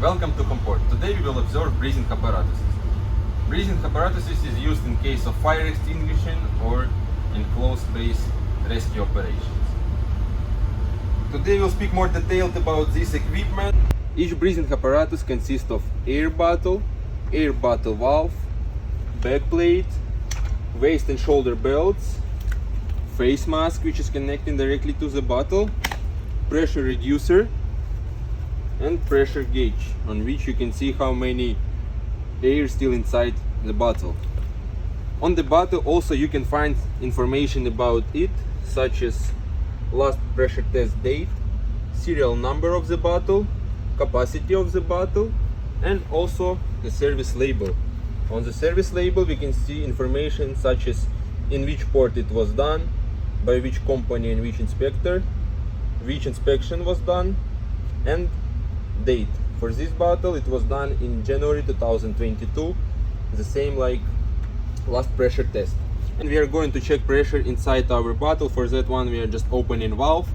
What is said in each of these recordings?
Welcome to Comport. Today we will observe breathing apparatus. Breathing apparatus is used in case of fire extinguishing or in closed space rescue operations. Today we'll speak more detailed about this equipment. Each breathing apparatus consists of air bottle valve, backplate, waist and shoulder belts, face mask which is connecting directly to the bottle, pressure reducer, and pressure gauge on which you can see how many air still inside the bottle. On the bottle also you can find information about it, such as last pressure test date, serial number of the bottle, capacity of the bottle, and also the service label. On the service label we can see information such as in which port it was done, by which company and which inspector, which inspection was done, and date. For this bottle it was done in January 2022, the same like last pressure test. And we are going to check pressure inside our bottle. For that one we are just opening valve,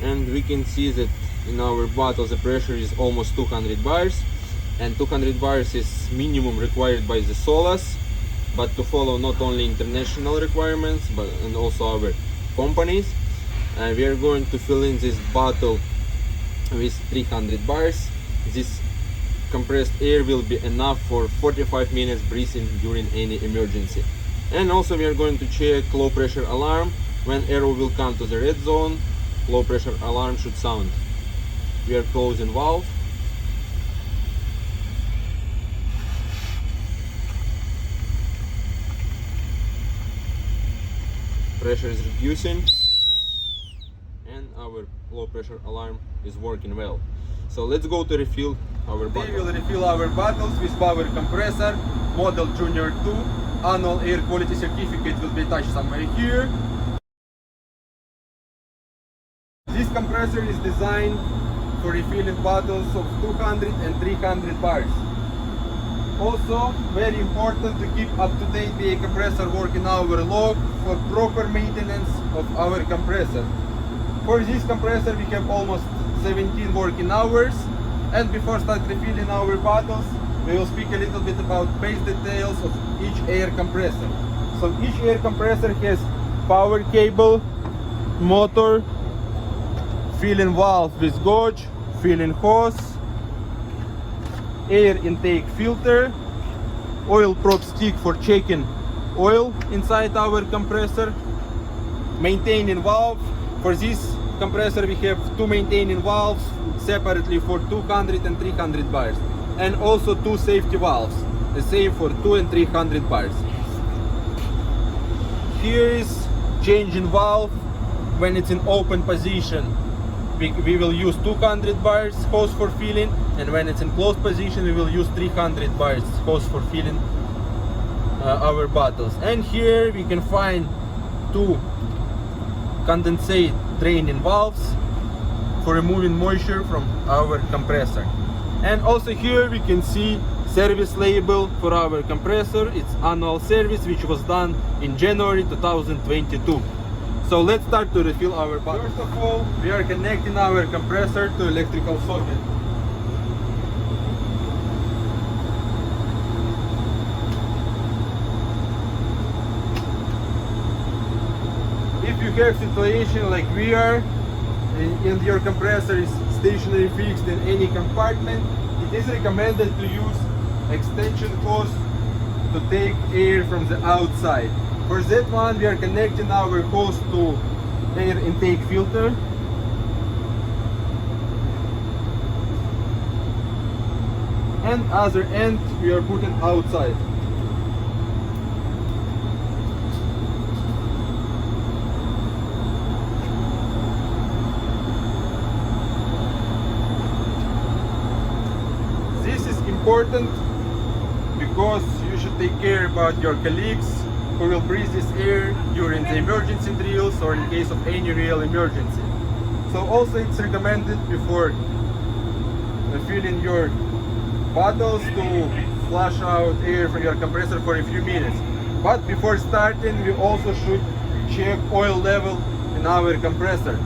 and we can see that in our bottle the pressure is almost 200 bars, and 200 bars is minimum required by the SOLAS, but to follow not only international requirements but and also our companies. We are going to fill in this bottle with 300 bars. This compressed air will be enough for 45 minutes breathing during any emergency. And also we are going to check low pressure alarm. When arrow will come to the red zone, low pressure alarm should sound. We are closing valve. Pressure is reducing, and our low pressure alarm is working well. So let's go to refill our bottle. We will refill our bottles with power compressor, model Junior 2. Annual air quality certificate will be attached somewhere here. This compressor is designed for refilling bottles of 200 and 300 bars. Also, very important to keep up to date the compressor work in our log for proper maintenance of our compressor. For this compressor we have almost 17 working hours, and before start refilling our bottles we will speak a little bit about base details of each air compressor. So each air compressor has power cable, motor, filling valve with gauge, filling hose, air intake filter, oil probe stick for checking oil inside our compressor, maintaining valve. For this compressor we have two maintaining valves separately for 200 and 300 bars, and also two safety valves, the same for 2 and 300 bars. Here is changing valve when it's in open position. We will use 200 bars hose for filling, and when it's in closed position we will use 300 bars hose for filling our bottles. And here we can find two condensate draining valves for removing moisture from our compressor. And also here we can see service label for our compressor. It's annual service which was done in January 2022. So let's start to refill our bottle. First of all, we are connecting our compressor to electrical socket. If you have situation like we are, and your compressor is stationary fixed in any compartment, it is recommended to use extension hose to take air from the outside. For that one we are connecting our hose to air intake filter. And other end we are putting outside. This is important because you should take care about your colleagues who will breathe this air during the emergency drills or in case of any real emergency. So also it's recommended before filling your bottles to flush out air from your compressor for a few minutes. But before starting we also should check oil level in our compressor.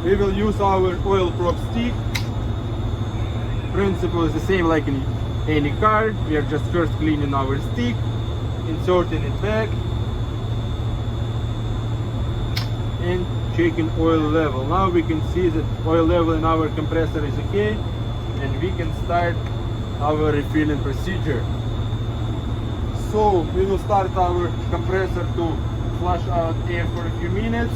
we will use our oil prop stick. Principle is the same like in any car. We are just first cleaning our stick, inserting it back, and checking oil level. Now we can see that oil level in our compressor is okay, and we can start our refilling procedure. So we will start our compressor to flush out air for a few minutes.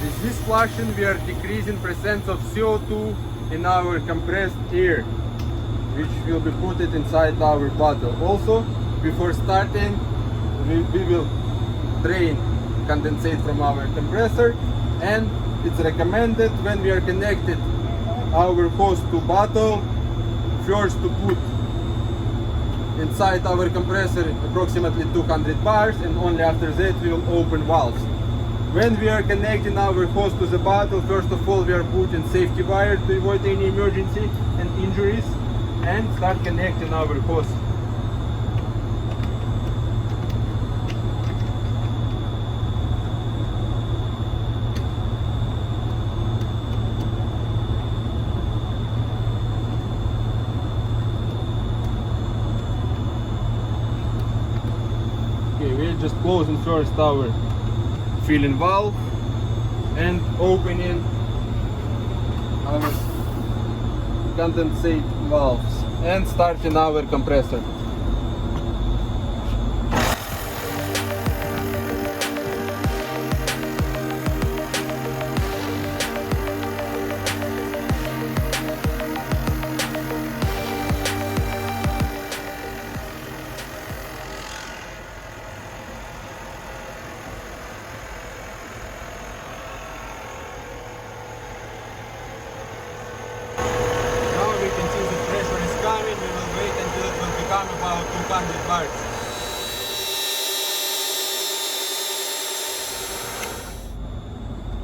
With this flushing we are decreasing percent of CO2 in our compressed air, which will be put inside our bottle. Also, before starting, we will drain condensate from our compressor, and it's recommended when we are connected our hose to bottle, first to put inside our compressor approximately 200 bars, and only after that we will open valves. When we are connecting our hose to the bottle, first of all we are putting safety wire to avoid any emergency and injuries, and start connecting our hose. Okay, we're just closing first our filling valve and opening our condensate valves and starting our compressor. We will wait until it will become about 200 bars.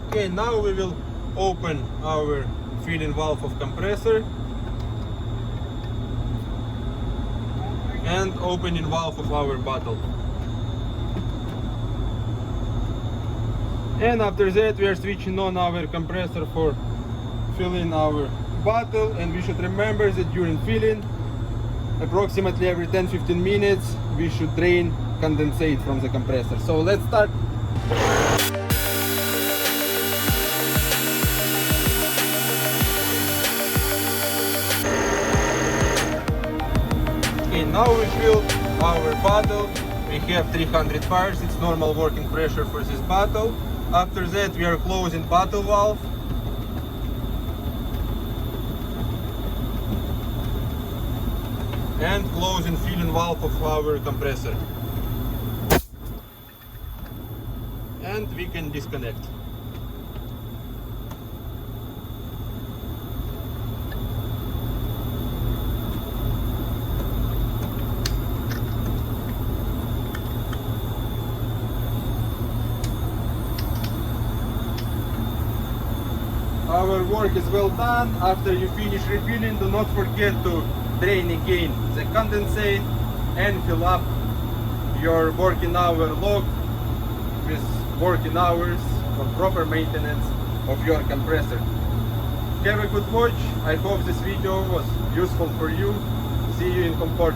Okay, now we will open our filling valve of compressor and opening valve of our bottle. And after that we are switching on our compressor for filling our bottle, and we should remember that during filling, approximately every 10-15 minutes, we should drain condensate from the compressor. So let's start. Okay, now we filled our bottle. We have 300 bars. It's normal working pressure for this bottle. After that we are closing bottle valve. And closing filling valve of our compressor. And we can disconnect. Our work is well done. After you finish refilling, do not forget to drain again the condensate and fill up your working hour log with working hours for proper maintenance of your compressor. Have a good watch. I hope this video was useful for you. See you in Comport.